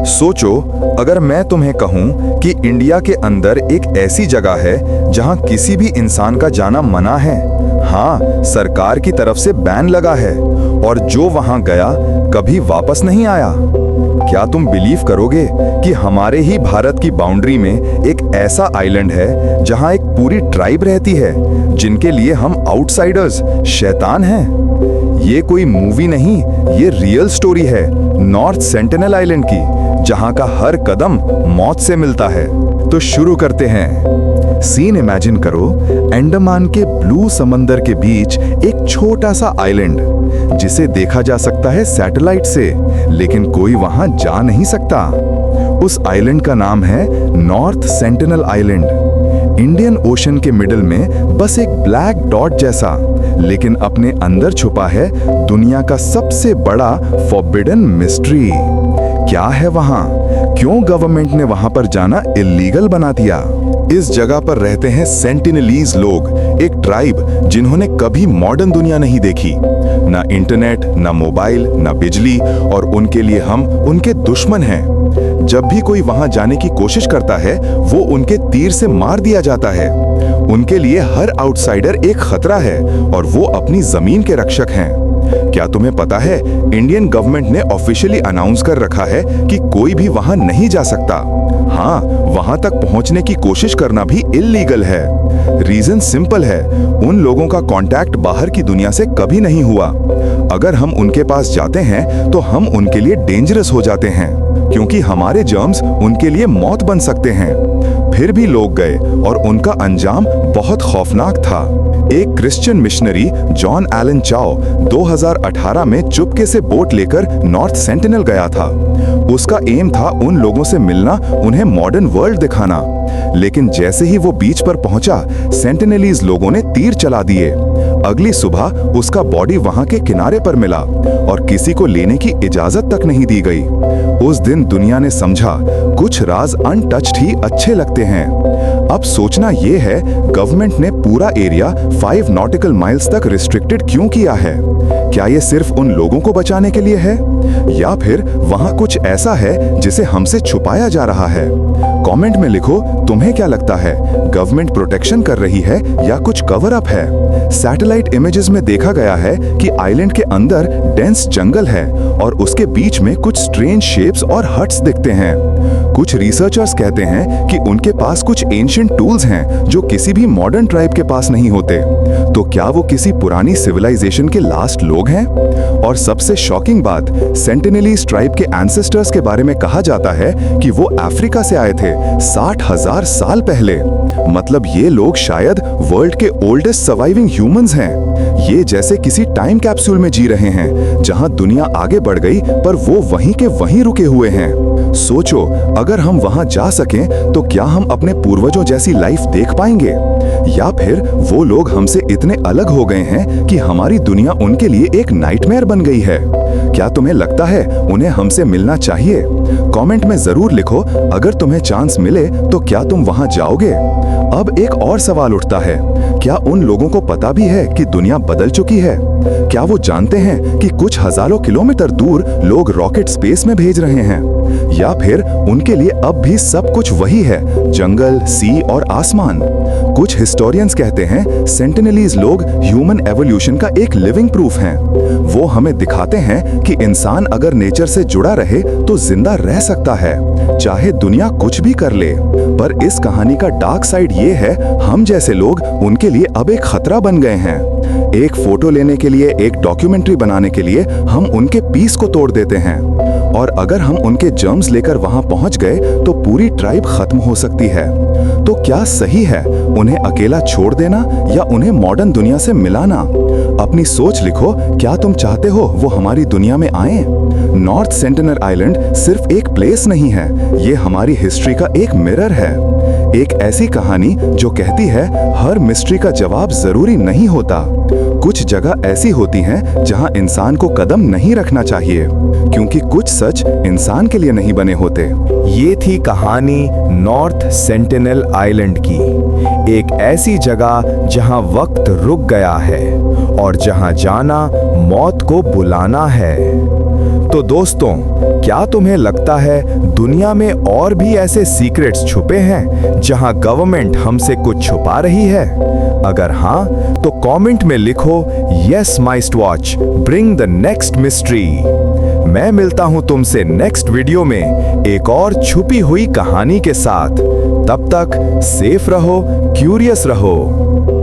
सोचो, अगर मैं तुम्हें कहूं कि इंडिया के अंदर एक ऐसी जगह है जहां किसी भी इंसान का जाना मना है। हाँ, सरकार की तरफ से बैन लगा है और जो वहां गया कभी वापस नहीं आया। क्या तुम बिलीव करोगे कि हमारे ही भारत की बाउंड्री में एक ऐसा आइलैंड है जहां एक पूरी ट्राइब रहती है जिनके लिए हम आउटसाइडर्स, शैतान हैं। ये कोई मूवी नहीं, ये रियल स्टोरी है नॉर्थ सेंटिनल आइलैंड की, जहां का हर कदम मौत से मिलता है। तो शुरू करते हैं। सीन इमेजिन करो, अंडमान के ब्लू समंदर के बीच एक छोटा सा आइलैंड जिसे देखा जा सकता है सैटेलाइट से, लेकिन कोई वहां जा नहीं सकता। उस आइलैंड का नाम है north sentinel island. Indian ocean के मिडिल में बस एक ब्लैक डॉट जैसा, लेकिन अपने अंदर छुपा है दुनिया का सबसे बड़ा फॉरबिडन मिस्ट्री। क्या है वहां? क्यों गवर्नमेंट ने वहां पर जाना इल्लीगल बना दिया? इस जगह पर रहते हैं सेंटिनलीज लोग, एक ट्राइब जिन्होंने कभी मॉडर्न दुनिया नहीं देखी। ना इंटरनेट, ना मोबाइल, ना बिजली, और उनके लिए हम उनके दुश्मन हैं। जब भी कोई वहां जाने की कोशिश करता है, वो उनके तीर से मार दिया जाता है। उनके लिए हर आउटसाइडर एक खतरा है और वो अपनी जमीन के रक्षक हैं। क्या तुम्हें पता है, इंडियन गवर्नमेंट ने ऑफिशियली अनाउंस कर रखा है कि कोई भी वहां नहीं जा सकता। हाँ, वहां तक पहुंचने की कोशिश करना भी इल्लीगल है। रीजन सिंपल है, उन लोगों का कांटेक्ट बाहर की दुनिया से कभी नहीं हुआ। अगर हम उनके पास जाते हैं तो हम उनके लिए डेंजरस हो जाते हैं, क्योंकि हमारे जर्म्स उनके लिए मौत बन सकते हैं। फिर भी लोग गए और उनका अंजाम बहुत खौफनाक था। एक क्रिश्चियन मिशनरी जॉन एलन चाओ 2018 में चुपके से बोट लेकर नॉर्थ सेंटिनल गया था। उसका एम था उन लोगों से मिलना, उन्हें मॉडर्न वर्ल्ड दिखाना। लेकिन जैसे ही वो बीच पर पहुंचा, सेंटिनलीज लोगों ने तीर चला दिए। अगली सुबह उसका बॉडी वहां के किनारे पर मिला और किसी को लेने की इजाजत तक नहीं दी गई। उस दिन दुनिया ने समझा, कुछ राज अनटच्ड ही अच्छे लगते हैं। अब सोचना ये है, गवर्नमेंट ने पूरा एरिया 5 नॉटिकल माइल्स तक रिस्ट्रिक्टेड क्यों किया है? क्या ये सिर्फ उन लोगों को बचाने के लिए है, या फिर वहां कुछ ऐसा है जिसे हमसे छुपाया जा रहा है? कमेंट में लिखो, तुम्हें क्या लगता है, गवर्नमेंट प्रोटेक्शन कर रही है या कुछ कवर अप है? सैटेलाइट इमेजेस में देखा गया है कि आइलैंड के अंदर डेंस जंगल है और उसके बीच में कुछ स्ट्रेंज शेप्स और हट्स दिखते हैं। कुछ रिसर्चर्स कहते हैं कि उनके पास कुछ एंशिएंट टूल्स हैं जो किसी भी मॉडर्न ट्राइब के पास नहीं होते। तो क्या वो किसी पुरानी सिविलाइजेशन के लास्ट लोग हैं? और सबसे शॉकिंग बात, सेंटिनलीज ट्राइब के एंसेस्टर्स के बारे में कहा जाता है कि वो अफ्रीका से आए थे 60,000 साल पहले। मतलब ये लोग शायद वर्ल्ड के ओल्डेस्ट सर्वाइविंग ह्यूमंस हैं। ये जैसे किसी टाइम कैप्सूल में जी रहे हैं, जहां दुनिया आगे बढ़ गई पर वो वहीं के वहीं रुके हुए हैं। सोचो, अगर हम वहां जा सकें तो क्या हम अपने पूर्वजों जैसी लाइफ देख पाएंगे, या फिर वो लोग हमसे इतने अलग हो गए हैं कि हमारी दुनिया उनके लिए एक नाइटमेयर बन गई है? क्या तुम्हें लगता है उन्हें हमसे मिलना चाहिए? कमेंट में जरूर लिखो, अगर तुम्हें चांस मिले तो क्या तुम वहां जाओगे? अब एक और सवाल उठता है, क्या उन लोगों को पता भी है कि दुनिया बदल चुकी है? क्या वो जानते हैं कि कुछ हजारों किलोमीटर दूर लोग रॉकेट स्पेस में भेज रहे हैं? या फिर उनके लिए अब भी सब कुछ वही है, जंगल, सी और आसमान? कुछ हिस्टोरियंस कहते हैं सेंटिनलीज लोग ह्यूमन एवोल्यूशन का एक लिविंग प्रूफ हैं। वो हमें दिखाते हैं कि इंसान अगर नेचर से जुड़ा रहे तो जिंदा रह सकता है, चाहे दुनिया कुछ भी कर ले। पर इस कहानी का डार्क साइड ये है, हम जैसे लोग उनके लिए अब एक खतरा बन गए हैं। एक फोटो लेने के लिए, एक डॉक्यूमेंट्री बनाने के लिए हम उनके पीस को तोड़ देते हैं, और अगर हम उनके जर्म्स लेकर वहां पहुंच गए तो पूरी ट्राइब खत्म हो सकती है। तो क्या सही है उन्हें अकेला छोड़ देना या उन्हें मॉडर्न दुनिया से मिलाना? अपनी सोच लिखो, क्या तुम चाहते हो वो हमारी दुनिया में आए? नॉर्थ सेंटिनल आइलैंड सिर्फ एक प्लेस नहीं है, ये हमारी हिस्ट्री का एक मिरर है। एक ऐसी कहानी जो कहती है हर मिस्ट्री का जवाब जरूरी नहीं होता। कुछ जगह ऐसी होती हैं जहां इंसान को कदम नहीं रखना चाहिए, क्योंकि कुछ सच इंसान के लिए नहीं बने होते। ये थी कहानी नॉर्थ सेंटिनल आइलैंड की, एक ऐसी जगह जहां वक्त रुक गया है और जहां जाना मौत को बुलाना है। तो दोस्तों, क्या तुम्हें लगता है दुनिया में और भी ऐसे सीक्रेट्स छुपे हैं जहां गवर्नमेंट हमसे कुछ छुपा रही है? अगर हाँ, तो कमेंट में लिखो yes mist watch bring the next mystery. मैं मिलता हूं तुमसे नेक्स्ट वीडियो में एक और छुपी हुई कहानी के साथ। तब तक सेफ रहो, क्यूरियस रहो।